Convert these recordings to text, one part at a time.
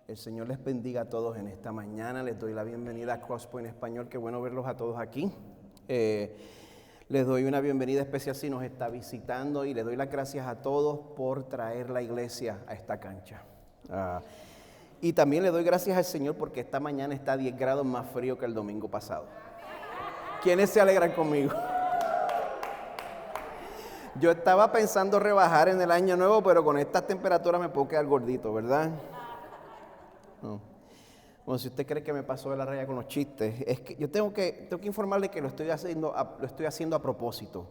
El Señor les bendiga a todos en esta mañana. Les doy la bienvenida a Crosspoint Español. Qué bueno verlos a todos aquí. Les doy una bienvenida especial si nos está visitando y les doy las gracias a todos por traer la iglesia a esta cancha. Y también le doy gracias al Señor porque esta mañana está a 10 grados más frío que el domingo pasado. ¿Quiénes se alegran conmigo? Yo estaba pensando rebajar en el año nuevo, pero con estas temperaturas me puedo quedar gordito, ¿verdad? No. Bueno, si usted cree que me pasó de la raya con los chistes, es que yo tengo que informarle que lo estoy haciendo a propósito.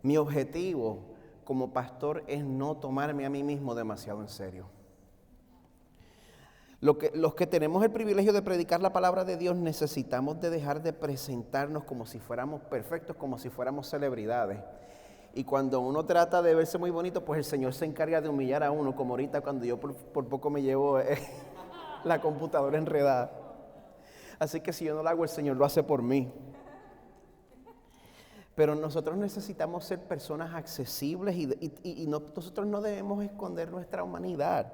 Mi objetivo como pastor es no tomarme a mí mismo demasiado en serio. Los que tenemos el privilegio de predicar la palabra de Dios necesitamos de dejar de presentarnos como si fuéramos perfectos, como si fuéramos celebridades. Y cuando uno trata de verse muy bonito, pues el Señor se encarga de humillar a uno, como ahorita cuando yo por poco me llevo la computadora enredada. Así que si yo no lo hago, el Señor lo hace por mí. Pero nosotros necesitamos ser personas accesibles y nosotros no debemos esconder nuestra humanidad.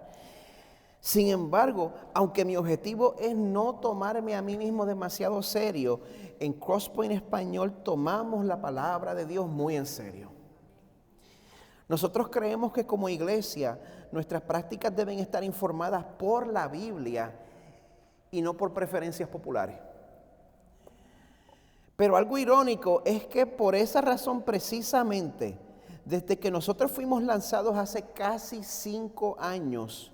Sin embargo, aunque mi objetivo es no tomarme a mí mismo demasiado serio, en Crosspoint Español tomamos la palabra de Dios muy en serio. Nosotros creemos que como iglesia nuestras prácticas deben estar informadas por la Biblia y no por preferencias populares. Pero algo irónico es que por esa razón precisamente, desde que nosotros fuimos lanzados hace casi 5 años,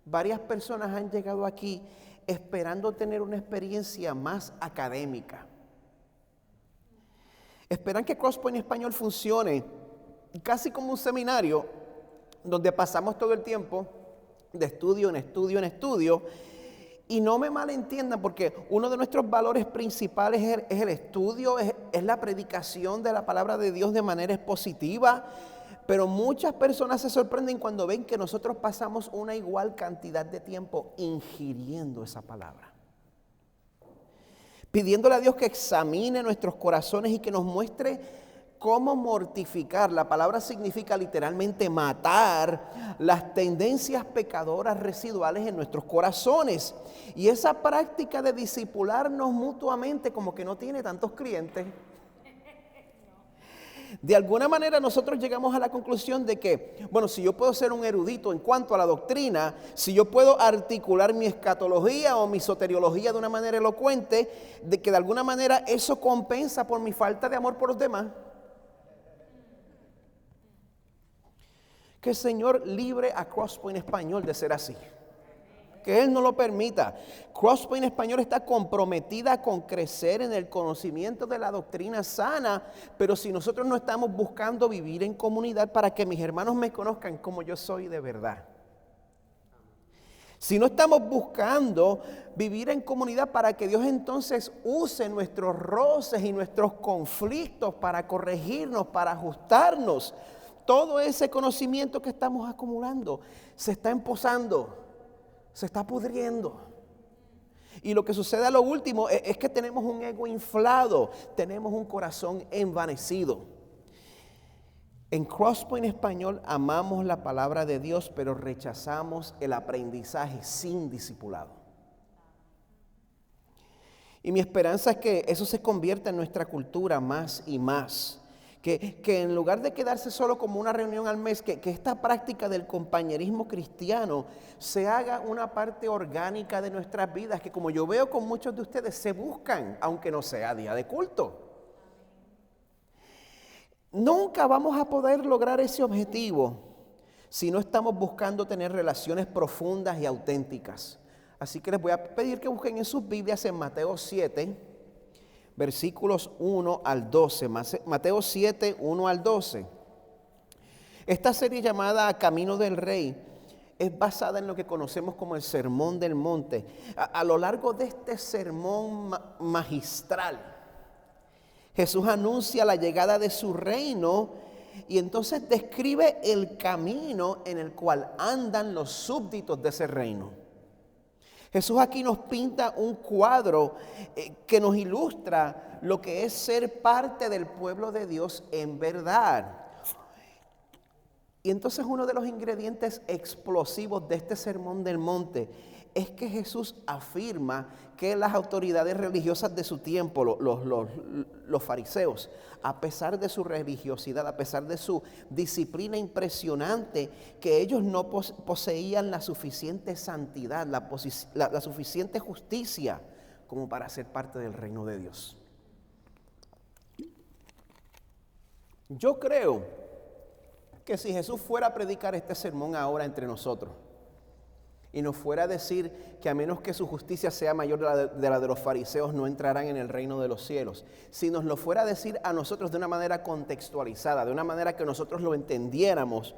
varias personas han llegado aquí esperando tener una experiencia más académica. Esperan que Crosspoint Español funcione casi como un seminario donde pasamos todo el tiempo de estudio en estudio en estudio. Y no me malentiendan porque uno de nuestros valores principales es el estudio, es la predicación de la palabra de Dios de manera expositiva. Pero muchas personas se sorprenden cuando ven que nosotros pasamos una igual cantidad de tiempo ingiriendo esa palabra. Pidiéndole a Dios que examine nuestros corazones y que nos muestre cómo mortificar. La palabra significa literalmente matar las tendencias pecadoras residuales en nuestros corazones. Y esa práctica de discipularnos mutuamente como que no tiene tantos clientes. De alguna manera nosotros llegamos a la conclusión de que, bueno, si yo puedo ser un erudito en cuanto a la doctrina, si yo puedo articular mi escatología o mi soteriología de una manera elocuente, de que de alguna manera eso compensa por mi falta de amor por los demás. Que el Señor libre a Crosspoint Español de ser así. Que Él no lo permita. Crosspoint Español está comprometida con crecer en el conocimiento de la doctrina sana, pero si nosotros no estamos buscando vivir en comunidad para que mis hermanos me conozcan como yo soy de verdad. Si no estamos buscando vivir en comunidad para que Dios entonces use nuestros roces y nuestros conflictos para corregirnos, para ajustarnos, todo ese conocimiento que estamos acumulando se está empozando, se está pudriendo. Y lo que sucede a lo último es que tenemos un ego inflado, tenemos un corazón envanecido. En Crosspoint Español amamos la palabra de Dios, pero rechazamos el aprendizaje sin discipulado. Y mi esperanza es que eso se convierta en nuestra cultura más y más. Que en lugar de quedarse solo como una reunión al mes, que esta práctica del compañerismo cristiano se haga una parte orgánica de nuestras vidas, que como yo veo con muchos de ustedes, se buscan, aunque no sea día de culto. Nunca vamos a poder lograr ese objetivo si no estamos buscando tener relaciones profundas y auténticas. Así que les voy a pedir que busquen en sus Biblias en Mateo 7, versículos 1 al 12, Mateo 7, 1 al 12. Esta serie llamada Camino del Rey es basada en lo que conocemos como el Sermón del Monte. A lo largo de este sermón magistral, Jesús anuncia la llegada de su reino y entonces describe el camino en el cual andan los súbditos de ese reino. Jesús aquí nos pinta un cuadro que nos ilustra lo que es ser parte del pueblo de Dios en verdad. Y entonces uno de los ingredientes explosivos de este sermón del monte es que Jesús afirma que las autoridades religiosas de su tiempo, los fariseos, a pesar de su religiosidad, a pesar de su disciplina impresionante, que ellos no poseían la suficiente santidad, la suficiente justicia como para ser parte del reino de Dios. Yo creo que si Jesús fuera a predicar este sermón ahora entre nosotros y nos fuera a decir que a menos que su justicia sea mayor de la de los fariseos, no entrarán en el reino de los cielos, si nos lo fuera a decir a nosotros de una manera contextualizada, de una manera que nosotros lo entendiéramos,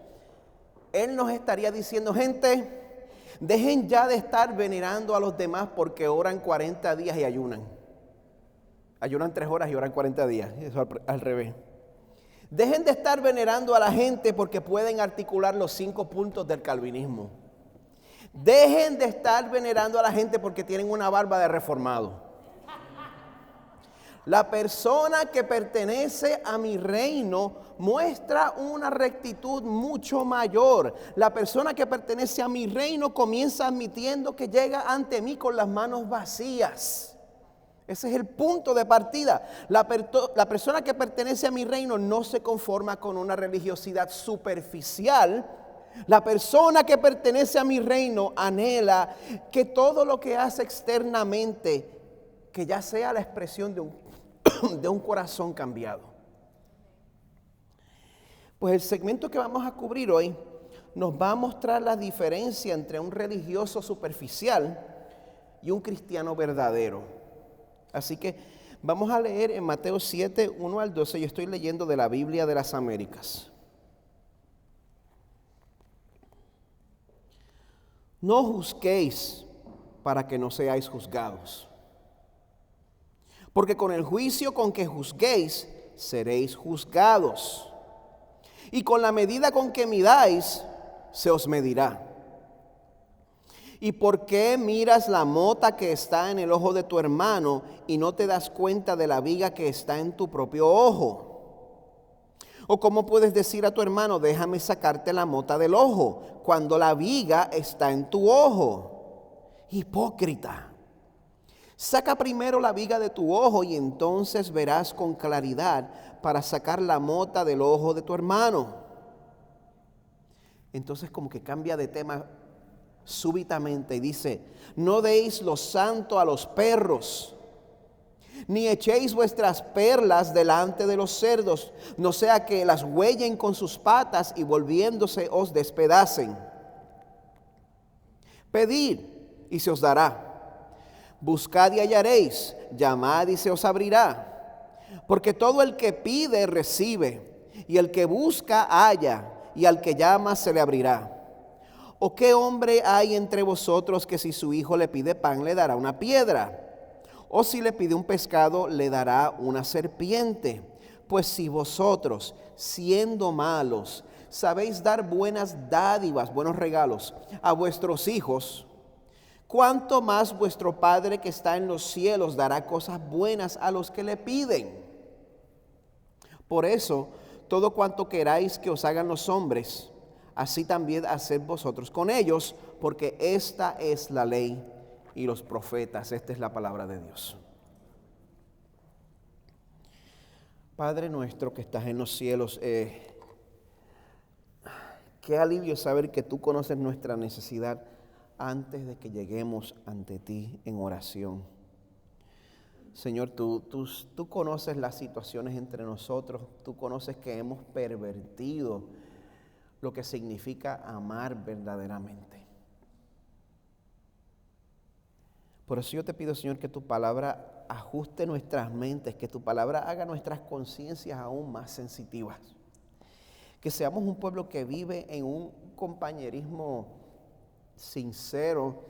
Él nos estaría diciendo: gente, dejen ya de estar venerando a los demás porque oran 40 días y ayunan. Ayunan 3 horas y oran 40 días, eso al revés. Dejen de estar venerando a la gente porque pueden articular los 5 puntos del calvinismo. Dejen de estar venerando a la gente porque tienen una barba de reformado. La persona que pertenece a mi reino muestra una rectitud mucho mayor. La persona que pertenece a mi reino comienza admitiendo que llega ante mí con las manos vacías. Ese es el punto de partida. La persona que pertenece a mi reino no se conforma con una religiosidad superficial. La persona que pertenece a mi reino anhela que todo lo que hace externamente, que ya sea la expresión de un corazón cambiado. Pues el segmento que vamos a cubrir hoy nos va a mostrar la diferencia entre un religioso superficial y un cristiano verdadero. Así que vamos a leer en Mateo 7, 1 al 12. Yo estoy leyendo de la Biblia de las Américas. No juzguéis para que no seáis juzgados. Porque con el juicio con que juzguéis, seréis juzgados. Y con la medida con que midáis, se os medirá. ¿Y por qué miras la mota que está en el ojo de tu hermano y no te das cuenta de la viga que está en tu propio ojo? ¿O cómo puedes decir a tu hermano: déjame sacarte la mota del ojo, cuando la viga está en tu ojo? Hipócrita. Saca primero la viga de tu ojo y entonces verás con claridad para sacar la mota del ojo de tu hermano. Entonces como que cambia de tema súbitamente y dice: no deis lo santo a los perros, ni echéis vuestras perlas delante de los cerdos, no sea que las huellen con sus patas y volviéndose os despedacen. Pedid y se os dará, buscad y hallaréis, llamad y se os abrirá. Porque todo el que pide recibe, y el que busca halla, y al que llama se le abrirá. ¿O qué hombre hay entre vosotros que si su hijo le pide pan le dará una piedra? ¿O si le pide un pescado le dará una serpiente? Pues si vosotros, siendo malos, sabéis dar buenas dádivas, buenos regalos a vuestros hijos, ¿cuánto más vuestro Padre que está en los cielos dará cosas buenas a los que le piden? Por eso, todo cuanto queráis que os hagan los hombres, así también haced vosotros con ellos, porque esta es la ley y los profetas. Esta es la palabra de Dios. Padre nuestro que estás en los cielos, qué alivio saber que tú conoces nuestra necesidad antes de que lleguemos ante ti en oración. Señor, tú conoces las situaciones entre nosotros, tú conoces que hemos pervertido lo que significa amar verdaderamente. Por eso yo te pido, Señor, que tu palabra ajuste nuestras mentes, que tu palabra haga nuestras conciencias aún más sensitivas. Que seamos un pueblo que vive en un compañerismo sincero,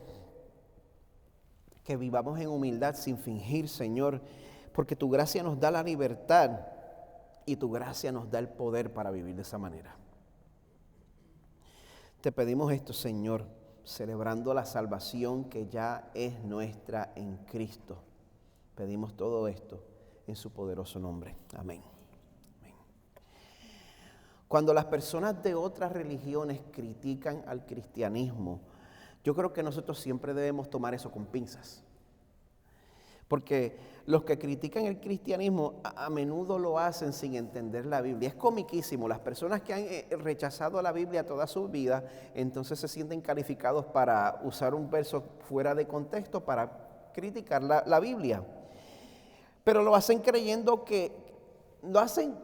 que vivamos en humildad sin fingir, Señor, porque tu gracia nos da la libertad y tu gracia nos da el poder para vivir de esa manera. Te pedimos esto, Señor, celebrando la salvación que ya es nuestra en Cristo. Pedimos todo esto en su poderoso nombre. Amén. Amén. Cuando las personas de otras religiones critican al cristianismo, Yo creo que nosotros siempre debemos tomar eso con pinzas. Porque los que critican el cristianismo a menudo lo hacen sin entender la Biblia. Es comiquísimo. Las personas que han rechazado la Biblia toda su vida, entonces se sienten calificados para usar un verso fuera de contexto para criticar la Biblia. Pero lo hacen creyendo lo hacen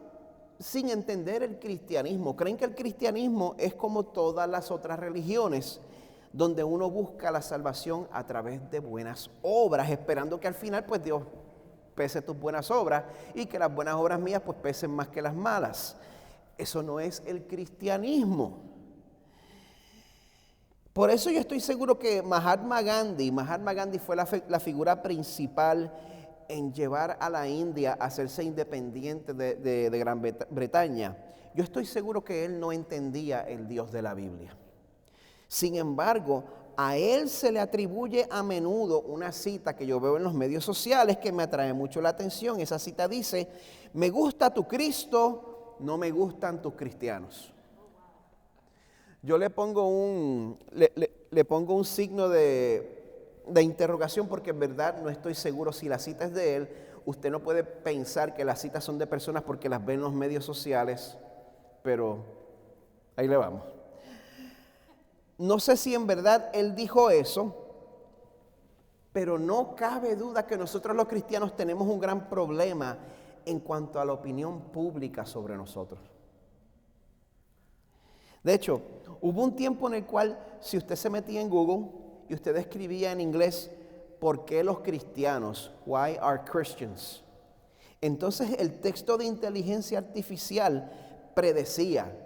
sin entender el cristianismo. Creen que el cristianismo es como todas las otras religiones, donde uno busca la salvación a través de buenas obras, esperando que al final pues Dios pese tus buenas obras y que las buenas obras mías pues pesen más que las malas. Eso no es el cristianismo. Por eso yo estoy seguro que Mahatma Gandhi fue la figura principal en llevar a la India a hacerse independiente de Gran Bretaña. Yo estoy seguro que él no entendía el Dios de la Biblia. Sin embargo, a él se le atribuye a menudo una cita que yo veo en los medios sociales que me atrae mucho la atención. Esa cita dice: me gusta tu Cristo, no me gustan tus cristianos. Yo le pongo un signo de interrogación porque en verdad no estoy seguro si la cita es de él. Usted no puede pensar que las citas son de personas porque las ven en los medios sociales, pero ahí le vamos. No sé si en verdad él dijo eso, pero no cabe duda que nosotros los cristianos tenemos un gran problema en cuanto a la opinión pública sobre nosotros. De hecho, hubo un tiempo en el cual, si usted se metía en Google y usted escribía en inglés, ¿por qué los cristianos? Why are Christians? Entonces el texto de inteligencia artificial predecía: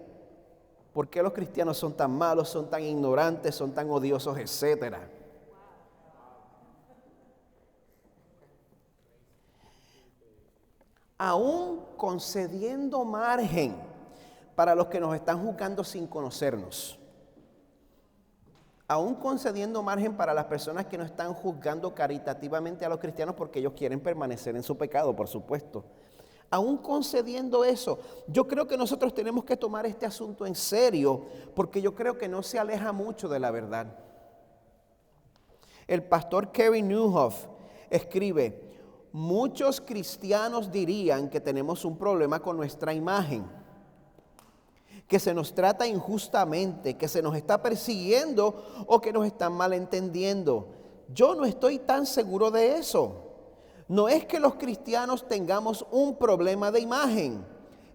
¿por qué los cristianos son tan malos, son tan ignorantes, son tan odiosos, etcétera? Aún concediendo margen para los que nos están juzgando sin conocernos. Aún concediendo margen para las personas que nos están juzgando caritativamente a los cristianos porque ellos quieren permanecer en su pecado, por supuesto. Aún concediendo eso, yo creo que nosotros tenemos que tomar este asunto en serio, porque yo creo que no se aleja mucho de la verdad. El pastor Kevin Newhoff escribe: muchos cristianos dirían que tenemos un problema con nuestra imagen, que se nos trata injustamente, que se nos está persiguiendo o que nos están malentendiendo. Yo no estoy tan seguro de eso. No es que los cristianos tengamos un problema de imagen.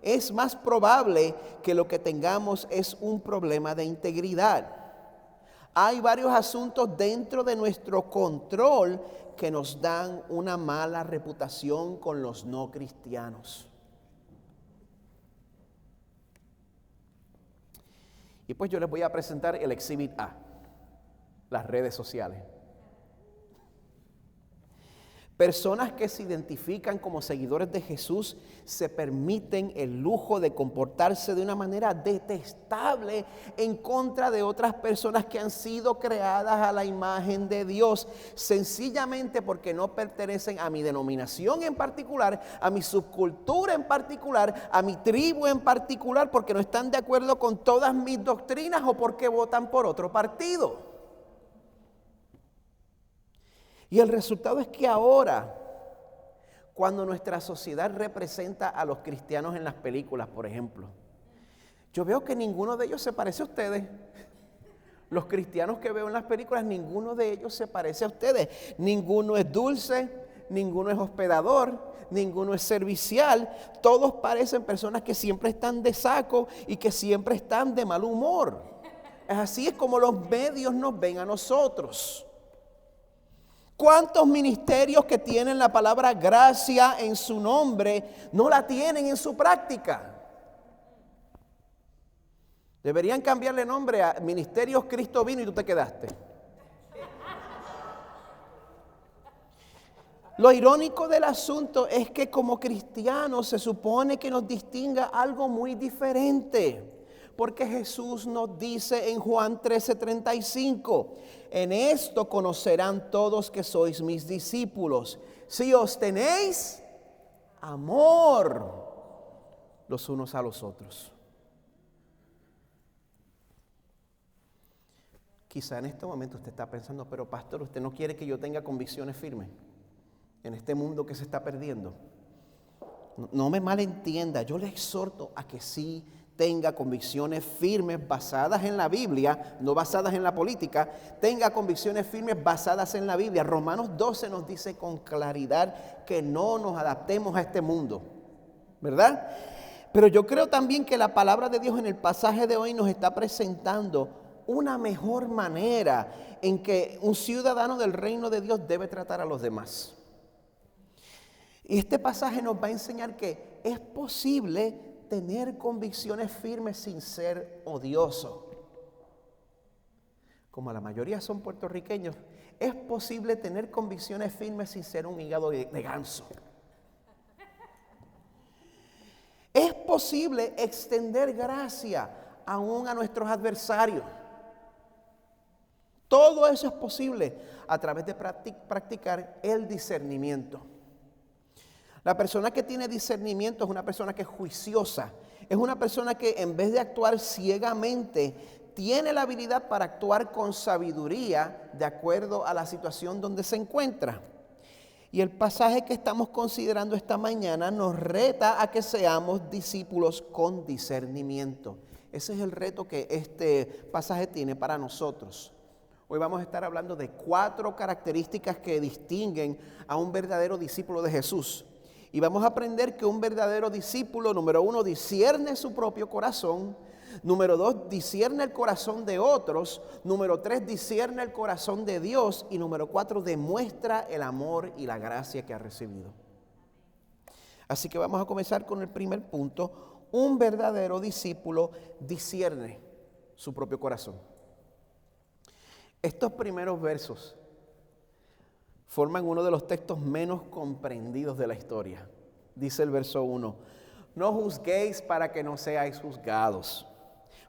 Es más probable que lo que tengamos es un problema de integridad. Hay varios asuntos dentro de nuestro control que nos dan una mala reputación con los no cristianos. Y pues yo les voy a presentar el Exhibit A, las redes sociales. Personas que se identifican como seguidores de Jesús se permiten el lujo de comportarse de una manera detestable en contra de otras personas que han sido creadas a la imagen de Dios, sencillamente porque no pertenecen a mi denominación en particular, a mi subcultura en particular, a mi tribu en particular, porque no están de acuerdo con todas mis doctrinas o porque votan por otro partido. Y el resultado es que ahora, cuando nuestra sociedad representa a los cristianos en las películas, por ejemplo, yo veo que ninguno de ellos se parece a ustedes. Los cristianos que veo en las películas, ninguno de ellos se parece a ustedes. Ninguno es dulce, ninguno es hospedador, ninguno es servicial. Todos parecen personas que siempre están de saco y que siempre están de mal humor. Así es como los medios nos ven a nosotros. ¿Cuántos ministerios que tienen la palabra gracia en su nombre no la tienen en su práctica? Deberían cambiarle nombre a Ministerios Cristo Vino y tú te quedaste. Lo irónico del asunto es que como cristianos se supone que nos distinga algo muy diferente. Porque Jesús nos dice en Juan 13:35, en esto conocerán todos que sois mis discípulos, si os tenéis amor los unos a los otros. Quizá en este momento usted está pensando, pero pastor, ¿usted no quiere que yo tenga convicciones firmes en este mundo que se está perdiendo? No me malentienda, yo le exhorto a que sí tenga convicciones firmes basadas en la Biblia, no basadas en la política, tenga convicciones firmes basadas en la Biblia. Romanos 12 nos dice con claridad que no nos adaptemos a este mundo, ¿verdad? Pero yo creo también que la palabra de Dios en el pasaje de hoy nos está presentando una mejor manera en que un ciudadano del reino de Dios debe tratar a los demás. Y este pasaje nos va a enseñar que es posible tener convicciones firmes sin ser odioso. Como la mayoría son puertorriqueños, es posible tener convicciones firmes sin ser un hígado de ganso. Es posible extender gracia aún a nuestros adversarios. Todo eso es posible a través de practicar el discernimiento. La persona que tiene discernimiento es una persona que es juiciosa. Es una persona que en vez de actuar ciegamente, tiene la habilidad para actuar con sabiduría de acuerdo a la situación donde se encuentra. Y el pasaje que estamos considerando esta mañana nos reta a que seamos discípulos con discernimiento. Ese es el reto que este pasaje tiene para nosotros. Hoy vamos a estar hablando de 4 características que distinguen a un verdadero discípulo de Jesús. Y vamos a aprender que un verdadero discípulo, número 1, discierne su propio corazón. Número 2, discierne el corazón de otros. Número 3, discierne el corazón de Dios. Y número 4, demuestra el amor y la gracia que ha recibido. Así que vamos a comenzar con el primer punto. Un verdadero discípulo discierne su propio corazón. Estos primeros versos forman uno de los textos menos comprendidos de la historia. Dice el verso 1, no juzguéis para que no seáis juzgados,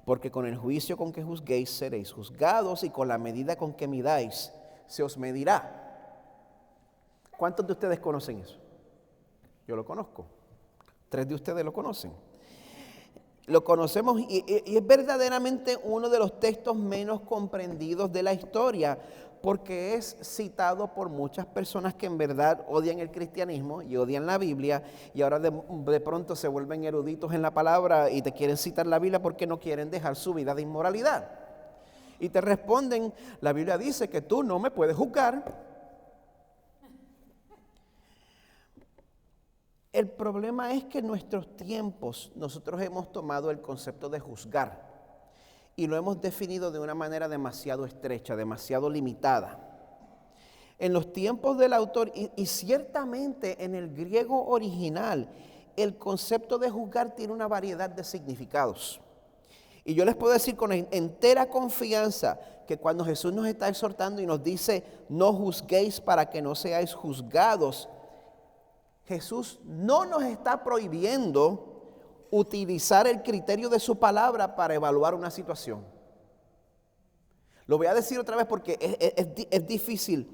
porque con el juicio con que juzguéis seréis juzgados y con la medida con que midáis se os medirá. ¿Cuántos de ustedes conocen eso? Yo lo conozco. 3 de ustedes lo conocen. Lo conocemos y es verdaderamente uno de los textos menos comprendidos de la historia, porque es citado por muchas personas que en verdad odian el cristianismo y odian la Biblia, y ahora de pronto se vuelven eruditos en la palabra y te quieren citar la Biblia porque no quieren dejar su vida de inmoralidad. Y te responden, la Biblia dice que tú no me puedes juzgar. El problema es que en nuestros tiempos nosotros hemos tomado el concepto de juzgar y lo hemos definido de una manera demasiado estrecha, demasiado limitada. En los tiempos del autor y ciertamente en el griego original, el concepto de juzgar tiene una variedad de significados. Y yo les puedo decir con entera confianza que cuando Jesús nos está exhortando y nos dice, no juzguéis para que no seáis juzgados, Jesús no nos está prohibiendo utilizar el criterio de su palabra para evaluar una situación. Lo voy a decir otra vez porque es difícil.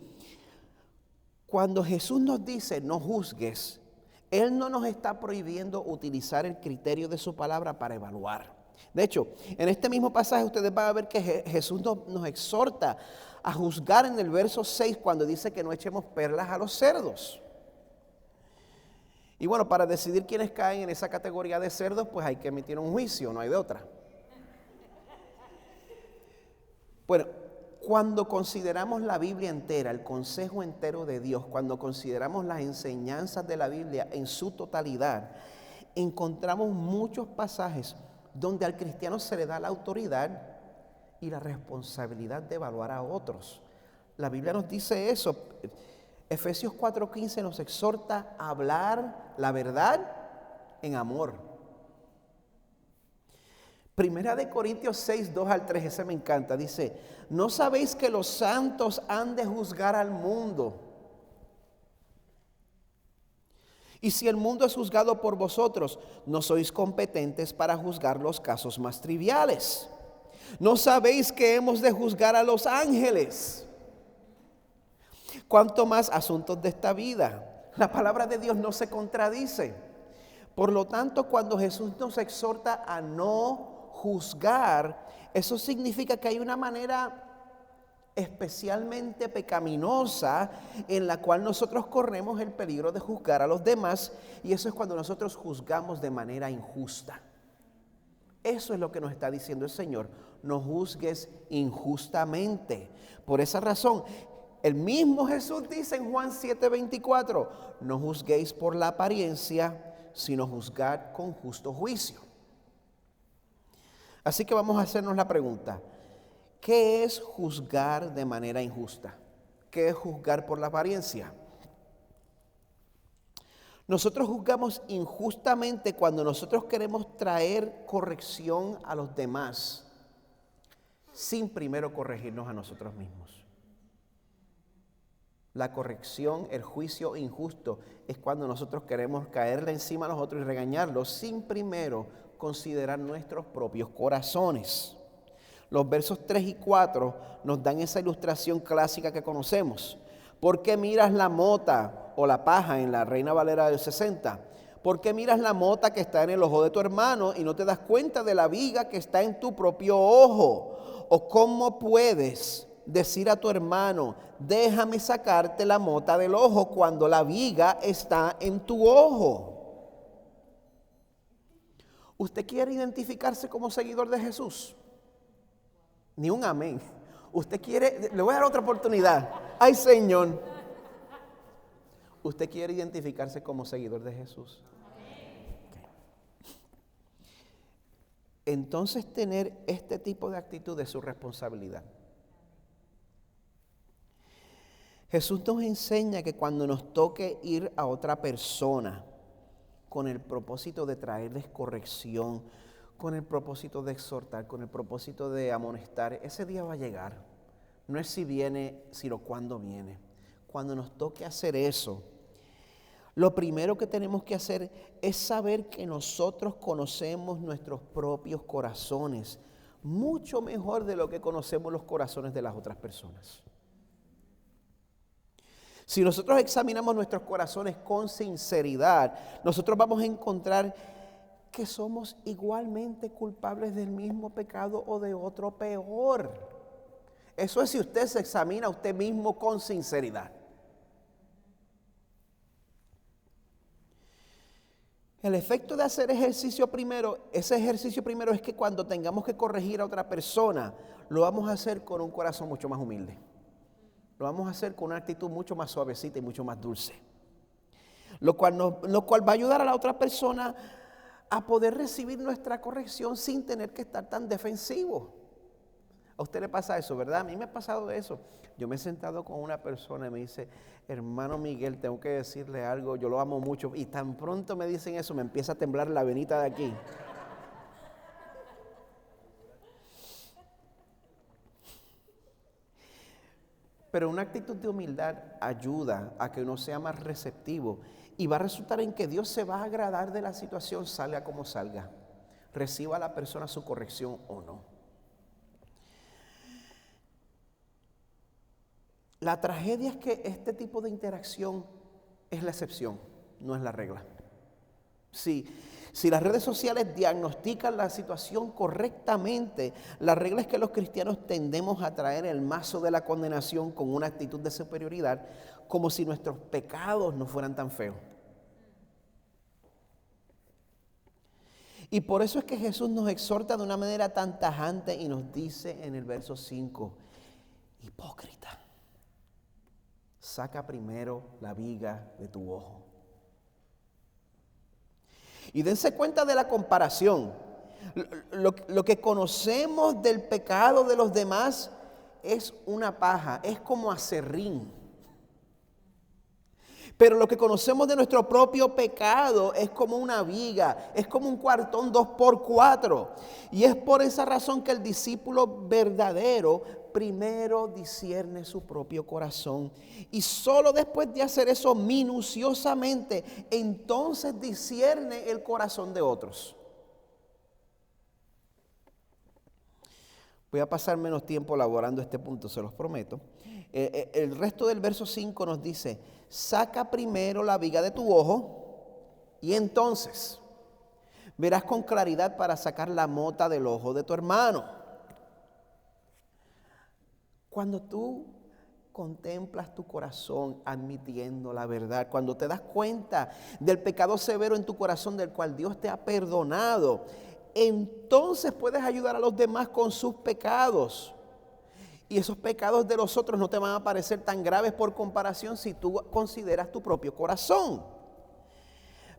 Cuando Jesús nos dice no juzgues, Él no nos está prohibiendo utilizar el criterio de su palabra para evaluar. De hecho, en este mismo pasaje ustedes van a ver que Jesús nos exhorta a juzgar en el verso 6 cuando dice que no echemos perlas a los cerdos. Y bueno, para decidir quiénes caen en esa categoría de cerdos, pues hay que emitir un juicio, no hay de otra. Bueno, cuando consideramos la Biblia entera, el consejo entero de Dios, cuando consideramos las enseñanzas de la Biblia en su totalidad, encontramos muchos pasajes donde al cristiano se le da la autoridad y la responsabilidad de evaluar a otros. La Biblia nos dice eso. Efesios 4:15 nos exhorta a hablar la verdad en amor. Primera de Corintios 6:2-3, ese me encanta, dice, ¿no sabéis que los santos han de juzgar al mundo? Y si el mundo es juzgado por vosotros, no sois competentes para juzgar los casos más triviales. ¿No sabéis que hemos de juzgar a los ángeles? Cuanto más asuntos de esta vida. La palabra de Dios no se contradice. Por lo tanto, cuando Jesús nos exhorta a no juzgar, eso significa que hay una manera especialmente pecaminosa, en la cual nosotros corremos el peligro de juzgar a los demás, y eso es cuando nosotros juzgamos de manera injusta. Eso es lo que nos está diciendo el Señor: no juzgues injustamente. Por esa razón, el mismo Jesús dice en Juan 7:24, no juzguéis por la apariencia, sino juzgad con justo juicio. Así que vamos a hacernos la pregunta: ¿qué es juzgar de manera injusta? ¿Qué es juzgar por la apariencia? Nosotros juzgamos injustamente cuando nosotros queremos traer corrección a los demás sin primero corregirnos a nosotros mismos. La corrección, el juicio injusto, es cuando nosotros queremos caerle encima a los otros y regañarlos sin primero considerar nuestros propios corazones. Los versos 3 y 4 nos dan esa ilustración clásica que conocemos. ¿Por qué miras la mota o la paja en la Reina Valera del 60? ¿Por qué miras la mota que está en el ojo de tu hermano y no te das cuenta de la viga que está en tu propio ojo? ¿O cómo puedes decir a tu hermano, déjame sacarte la mota del ojo, cuando la viga está en tu ojo? ¿Usted quiere identificarse como seguidor de Jesús? Ni un amén. Usted quiere, le voy a dar otra oportunidad. Ay, Señor. ¿Usted quiere identificarse como seguidor de Jesús? Okay. Entonces, tener este tipo de actitud es su responsabilidad. Jesús nos enseña que cuando nos toque ir a otra persona con el propósito de traerles corrección, con el propósito de exhortar, con el propósito de amonestar, ese día va a llegar. No es si viene, sino cuándo viene. Cuando nos toque hacer eso, lo primero que tenemos que hacer es saber que nosotros conocemos nuestros propios corazones mucho mejor de lo que conocemos los corazones de las otras personas. Si nosotros examinamos nuestros corazones con sinceridad, nosotros vamos a encontrar que somos igualmente culpables del mismo pecado o de otro peor. Eso es si usted se examina a usted mismo con sinceridad. El efecto de hacer ese ejercicio primero es que cuando tengamos que corregir a otra persona, lo vamos a hacer con un corazón mucho más humilde. Lo vamos a hacer con una actitud mucho más suavecita y mucho más dulce. Lo cual va a ayudar a la otra persona a poder recibir nuestra corrección sin tener que estar tan defensivo. A usted le pasa eso, ¿verdad? A mí me ha pasado eso. Yo me he sentado con una persona y me dice, hermano Miguel, tengo que decirle algo, yo lo amo mucho. Y tan pronto me dicen eso, me empieza a temblar la venita de aquí. Pero una actitud de humildad ayuda a que uno sea más receptivo y va a resultar en que Dios se va a agradar de la situación, salga como salga. Reciba a la persona su corrección o no. La tragedia es que este tipo de interacción es la excepción, no es la regla. Si las redes sociales diagnostican la situación correctamente, la regla es que los cristianos tendemos a traer el mazo de la condenación con una actitud de superioridad, como si nuestros pecados no fueran tan feos. Y por eso es que Jesús nos exhorta de una manera tan tajante y nos dice en el verso 5, hipócrita, saca primero la viga de tu ojo. Y dense cuenta de la comparación. Lo que conocemos del pecado de los demás es una paja, es como aserrín. Pero lo que conocemos de nuestro propio pecado es como una viga, es como un cuartón 2x4. Y es por esa razón que el discípulo verdadero primero discierne su propio corazón. Y solo después de hacer eso minuciosamente, entonces discierne el corazón de otros. Voy a pasar menos tiempo elaborando este punto, se los prometo. El resto del verso 5 nos dice, saca primero la viga de tu ojo y entonces verás con claridad para sacar la mota del ojo de tu hermano. Cuando tú contemplas tu corazón admitiendo la verdad, cuando te das cuenta del pecado severo en tu corazón del cual Dios te ha perdonado, entonces puedes ayudar a los demás con sus pecados. Y esos pecados de los otros no te van a parecer tan graves por comparación si tú consideras tu propio corazón.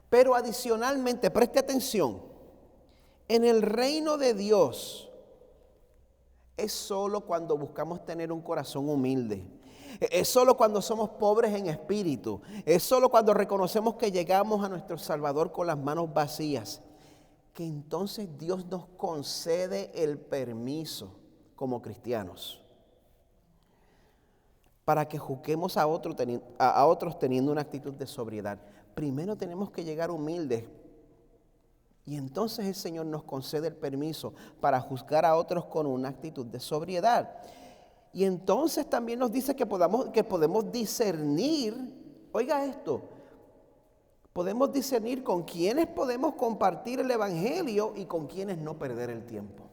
Pero adicionalmente, preste atención, en el reino de Dios es solo cuando buscamos tener un corazón humilde. Es solo cuando somos pobres en espíritu. Es solo cuando reconocemos que llegamos a nuestro Salvador con las manos vacías, que entonces Dios nos concede el permiso como cristianos para que juzguemos a otros teniendo una actitud de sobriedad. Primero tenemos que llegar humildes y entonces el Señor nos concede el permiso para juzgar a otros con una actitud de sobriedad. Y entonces también nos dice que podemos discernir, oiga esto, podemos discernir con quiénes podemos compartir el evangelio y con quiénes no perder el tiempo.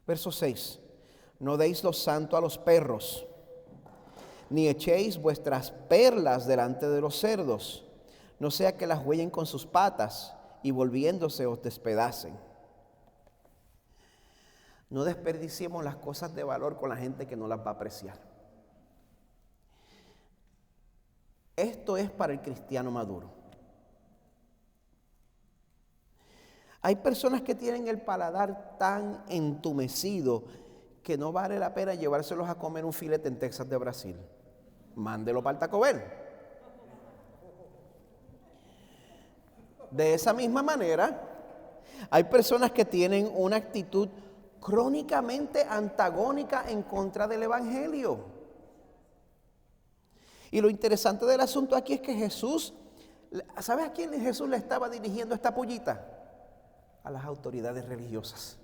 Verso 6. No deis lo santo a los perros, ni echéis vuestras perlas delante de los cerdos, no sea que las huellen con sus patas y volviéndose os despedacen. No desperdiciemos las cosas de valor con la gente que no las va a apreciar. Esto es para el cristiano maduro. Hay personas que tienen el paladar tan entumecido que no vale la pena llevárselos a comer un filete en Texas de Brasil. Mándelo para el Taco Bell. De esa misma manera, hay personas que tienen una actitud crónicamente antagónica en contra del evangelio. Y lo interesante del asunto aquí es que Jesús, ¿sabes a quién Jesús le estaba dirigiendo esta pullita? A las autoridades religiosas,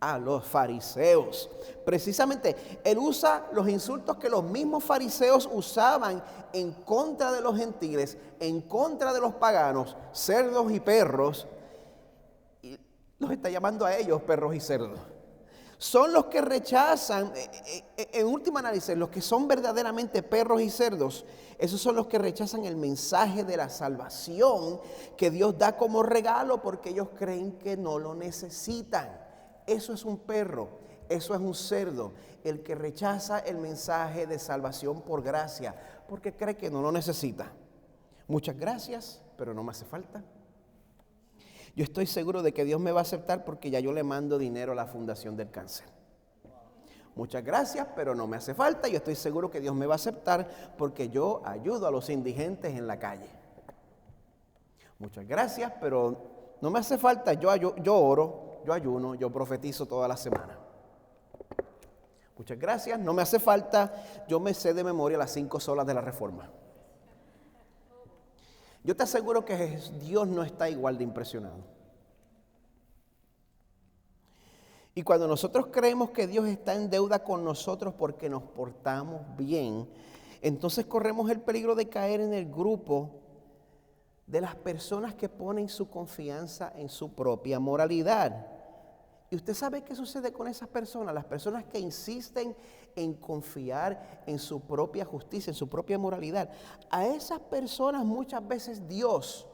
a los fariseos. Precisamente, él usa los insultos que los mismos fariseos usaban en contra de los gentiles, en contra de los paganos, cerdos y perros, y los está llamando a ellos perros y cerdos. Son los que rechazan, en última análisis, los que son verdaderamente perros y cerdos, esos son los que rechazan el mensaje de la salvación que Dios da como regalo porque ellos creen que no lo necesitan. Eso es un perro, eso es un cerdo, el que rechaza el mensaje de salvación por gracia, porque cree que no lo necesita. Muchas gracias, pero no me hace falta. Yo estoy seguro de que Dios me va a aceptar porque ya yo le mando dinero a la Fundación del Cáncer. Muchas gracias, pero no me hace falta. Yo estoy seguro que Dios me va a aceptar porque yo ayudo a los indigentes en la calle. Muchas gracias, pero no me hace falta. Yo oro, yo ayuno, yo profetizo toda la semana. Muchas gracias, no me hace falta. Yo me sé de memoria las 5 solas de la Reforma. Yo te aseguro que Dios no está igual de impresionado. Y cuando nosotros creemos que Dios está en deuda con nosotros porque nos portamos bien, entonces corremos el peligro de caer en el grupo de las personas que ponen su confianza en su propia moralidad. ¿Y usted sabe qué sucede con esas personas? Las personas que insisten en confiar en su propia justicia, en su propia moralidad. A esas personas muchas veces Dios,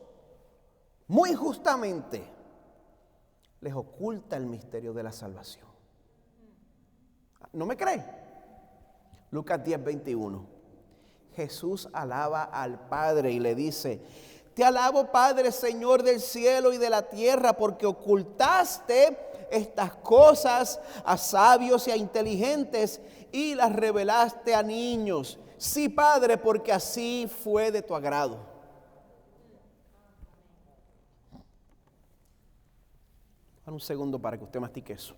muy justamente, les oculta el misterio de la salvación. ¿No me cree? Lucas 10:21. Jesús alaba al Padre y le dice: te alabo, Padre, Señor del cielo y de la tierra, porque ocultaste estas cosas a sabios y a inteligentes y las revelaste a niños. Sí, Padre, porque así fue de tu agrado. Un segundo para que usted mastique eso.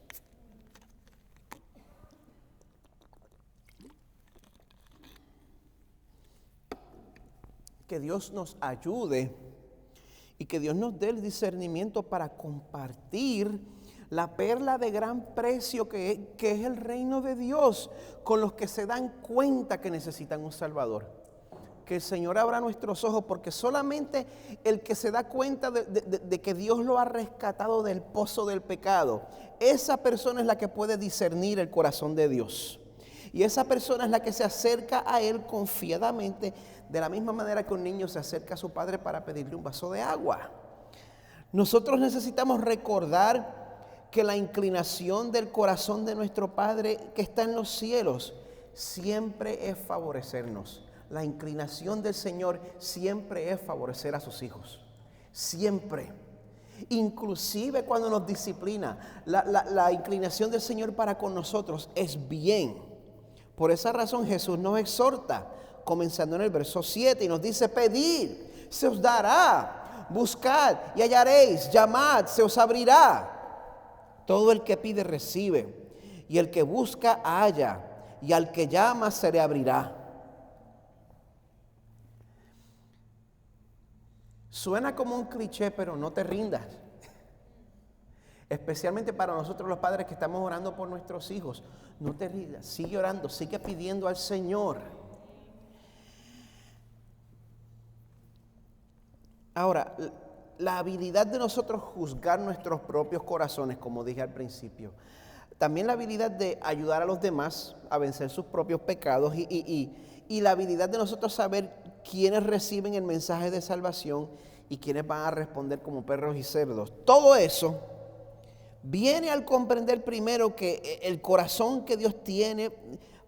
Que Dios nos ayude y que Dios nos dé el discernimiento para compartir la perla de gran precio que es el reino de Dios con los que se dan cuenta que necesitan un Salvador. que el Señor abra nuestros ojos, porque solamente el que se da cuenta de que Dios lo ha rescatado del pozo del pecado, esa persona es la que puede discernir el corazón de Dios. Y esa persona es la que se acerca a Él confiadamente, de la misma manera que un niño se acerca a su padre para pedirle un vaso de agua. Nosotros necesitamos recordar que la inclinación del corazón de nuestro Padre que está en los cielos siempre es favorecernos. La inclinación del Señor siempre es favorecer a sus hijos. Siempre. Inclusive cuando nos disciplina, la inclinación del Señor para con nosotros es bien. Por esa razón Jesús nos exhorta, comenzando en el verso 7, y nos dice: pedid, se os dará, buscad y hallaréis, llamad, se os abrirá. Todo el que pide recibe, y el que busca halla, y al que llama se le abrirá. Suena como un cliché, pero no te rindas. Especialmente para nosotros los padres que estamos orando por nuestros hijos. No te rindas, sigue orando, sigue pidiendo al Señor. Ahora, la habilidad de nosotros juzgar nuestros propios corazones, como dije al principio. También la habilidad de ayudar a los demás a vencer sus propios pecados y la habilidad de nosotros saber quiénes reciben el mensaje de salvación y quiénes van a responder como perros y cerdos. Todo eso viene al comprender primero que el corazón que Dios tiene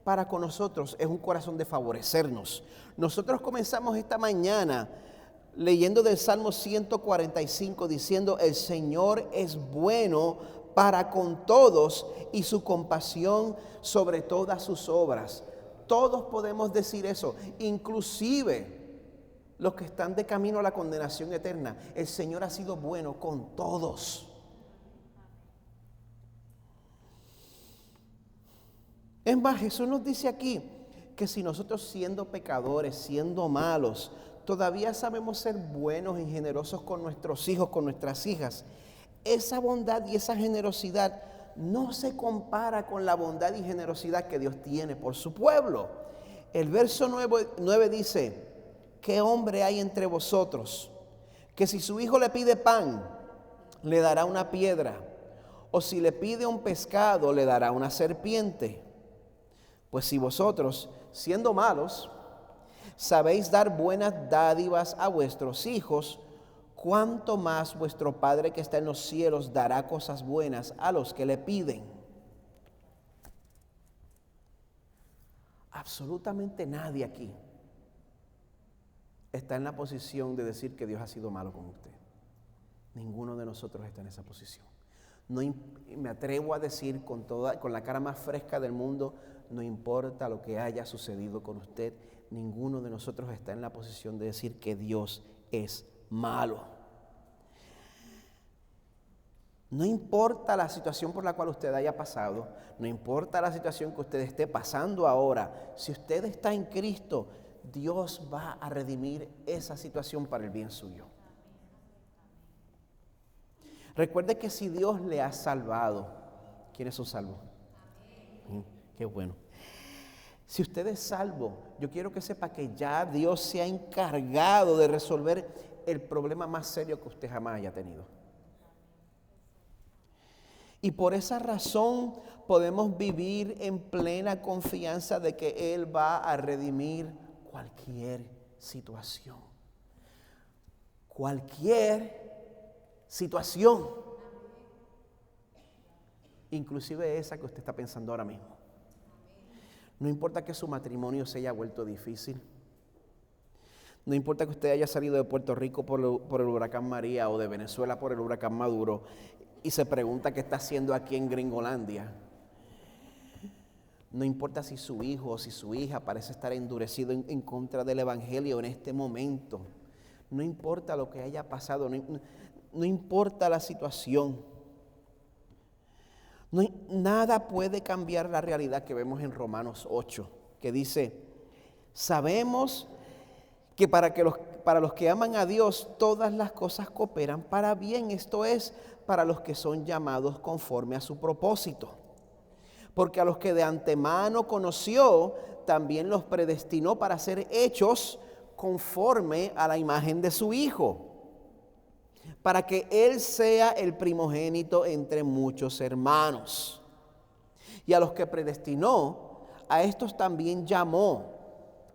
para con nosotros es un corazón de favorecernos. Nosotros comenzamos esta mañana leyendo del Salmo 145 diciendo: el Señor es bueno para con todos y su compasión sobre todas sus obras. Todos podemos decir eso, inclusive los que están de camino a la condenación eterna. El Señor ha sido bueno con todos. Es más, Jesús nos dice aquí que si nosotros, siendo pecadores, siendo malos, todavía sabemos ser buenos y generosos con nuestros hijos, con nuestras hijas, esa bondad y esa generosidad no se compara con la bondad y generosidad que Dios tiene por su pueblo. El verso 9 dice: ¿qué hombre hay entre vosotros que si su hijo le pide pan, le dará una piedra? O si le pide un pescado, le dará una serpiente. Pues si vosotros, siendo malos, sabéis dar buenas dádivas a vuestros hijos, ¿cuánto más vuestro Padre que está en los cielos dará cosas buenas a los que le piden? Absolutamente nadie aquí está en la posición de decir que Dios ha sido malo con usted. Ninguno de nosotros está en esa posición. Me atrevo a decir con la cara más fresca del mundo, no importa lo que haya sucedido con usted, ninguno de nosotros está en la posición de decir que Dios es malo. No importa la situación por la cual usted haya pasado, no importa la situación que usted esté pasando ahora, si usted está en Cristo, Dios va a redimir esa situación para el bien suyo. Recuerde que si Dios le ha salvado, ¿quiénes son salvos? Qué bueno. Si usted es salvo, yo quiero que sepa que ya Dios se ha encargado de resolver el problema más serio que usted jamás haya tenido. Y por esa razón podemos vivir en plena confianza de que Él va a redimir cualquier situación. Cualquier situación. Inclusive esa que usted está pensando ahora mismo. No importa que su matrimonio se haya vuelto difícil. No importa que usted haya salido de Puerto Rico por el huracán María o de Venezuela por el huracán Maduro y se pregunta qué está haciendo aquí en Gringolandia. No importa si su hijo o si su hija parece estar endurecido en contra del Evangelio en este momento. No importa lo que haya pasado, no importa la situación. Nada puede cambiar la realidad que vemos en Romanos 8, que dice: sabemos que para los que aman a Dios todas las cosas cooperan para bien, esto es, para los que son llamados conforme a su propósito. Porque a los que de antemano conoció, también los predestinó para ser hechos conforme a la imagen de su Hijo, para que Él sea el primogénito entre muchos hermanos. Y a los que predestinó, a estos también llamó.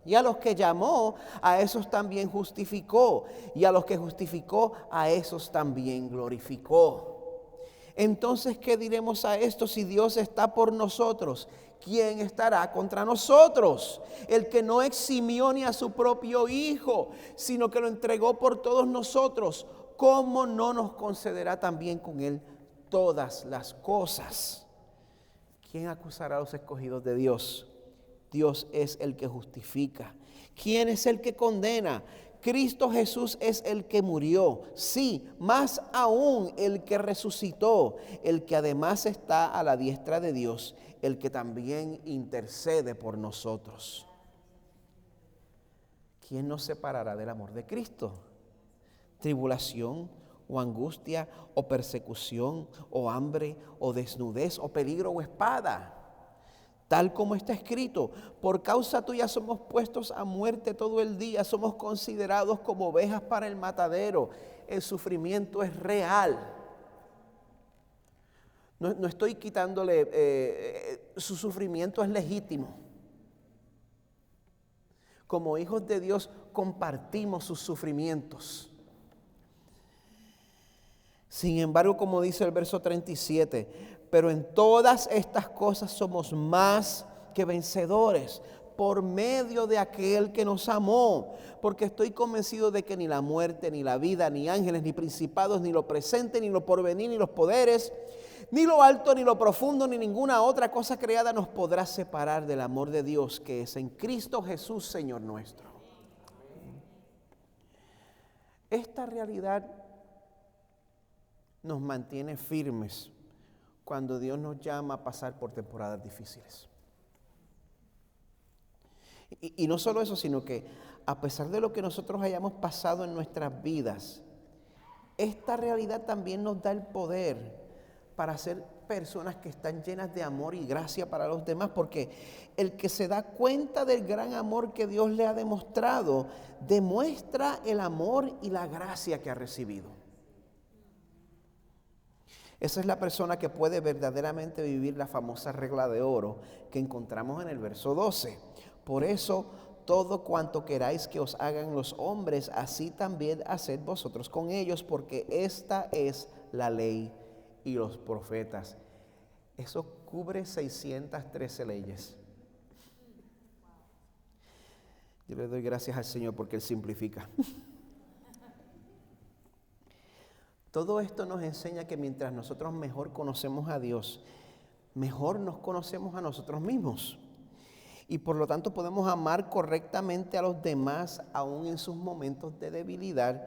Y a los que llamó, a esos también justificó. Y a los que justificó, a esos también glorificó. Entonces, ¿qué diremos a esto? Si Dios está por nosotros, ¿quién estará contra nosotros? El que no eximió ni a su propio Hijo, sino que lo entregó por todos nosotros, ¿cómo no nos concederá también con Él todas las cosas? ¿Quién acusará a los escogidos de Dios? Dios es el que justifica. ¿Quién es el que condena? Cristo Jesús es el que murió, sí, más aún el que resucitó, el que además está a la diestra de Dios, el que también intercede por nosotros. ¿Quién nos separará del amor de Cristo? ¿Tribulación o angustia o persecución o hambre o desnudez o peligro o espada? Tal como está escrito, por causa tuya somos puestos a muerte todo el día, somos considerados como ovejas para el matadero. El sufrimiento es real. No estoy quitándole, su sufrimiento es legítimo. Como hijos de Dios compartimos sus sufrimientos. Sin embargo, como dice el verso 37, pero en todas estas cosas somos más que vencedores por medio de aquel que nos amó, porque estoy convencido de que ni la muerte, ni la vida, ni ángeles, ni principados, ni lo presente, ni lo porvenir, ni los poderes, ni lo alto, ni lo profundo, ni ninguna otra cosa creada nos podrá separar del amor de Dios que es en Cristo Jesús, Señor nuestro. Esta realidad nos mantiene firmes cuando Dios nos llama a pasar por temporadas difíciles. Y no solo eso, sino que a pesar de lo que nosotros hayamos pasado en nuestras vidas, esta realidad también nos da el poder para ser personas que están llenas de amor y gracia para los demás, porque el que se da cuenta del gran amor que Dios le ha demostrado, demuestra el amor y la gracia que ha recibido. Esa es la persona que puede verdaderamente vivir la famosa regla de oro que encontramos en el verso 12. Por eso, todo cuanto queráis que os hagan los hombres, así también haced vosotros con ellos, porque esta es la ley y los profetas. Eso cubre 613 leyes. Yo le doy gracias al Señor porque Él simplifica. Todo esto nos enseña que mientras nosotros mejor conocemos a Dios, mejor nos conocemos a nosotros mismos. Y por lo tanto podemos amar correctamente a los demás aún en sus momentos de debilidad.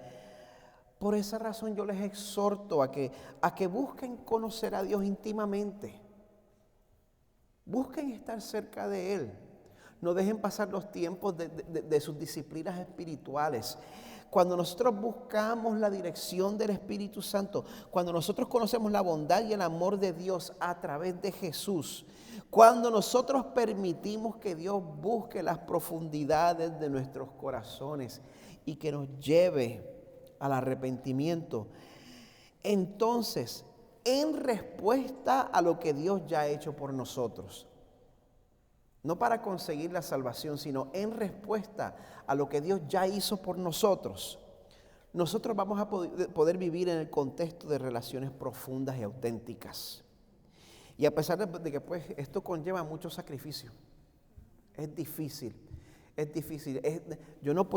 Por esa razón yo les exhorto a que busquen conocer a Dios íntimamente. Busquen estar cerca de Él. No dejen pasar los tiempos de sus disciplinas espirituales. Cuando nosotros buscamos la dirección del Espíritu Santo, cuando nosotros conocemos la bondad y el amor de Dios a través de Jesús, cuando nosotros permitimos que Dios busque las profundidades de nuestros corazones y que nos lleve al arrepentimiento, entonces, en respuesta a lo que Dios ya ha hecho por nosotros, no para conseguir la salvación, sino en respuesta a lo que Dios ya hizo por nosotros, nosotros vamos a poder vivir en el contexto de relaciones profundas y auténticas. Y a pesar de que pues, esto conlleva mucho sacrificio, es difícil. Yo no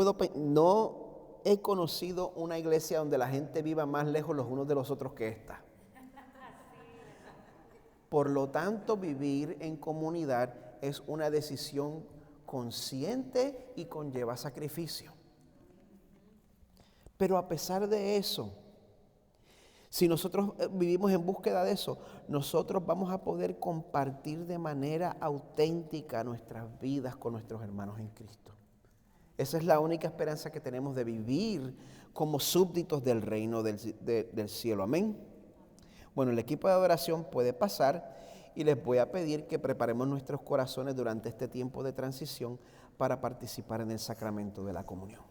he conocido una iglesia donde la gente viva más lejos los unos de los otros que esta. Por lo tanto, vivir en comunidad es una decisión consciente y conlleva sacrificio. Pero a pesar de eso, si nosotros vivimos en búsqueda de eso, nosotros vamos a poder compartir de manera auténtica nuestras vidas con nuestros hermanos en Cristo. Esa es la única esperanza que tenemos de vivir como súbditos del reino del cielo. Amén. Bueno, el equipo de adoración puede pasar y les voy a pedir que preparemos nuestros corazones durante este tiempo de transición para participar en el sacramento de la comunión.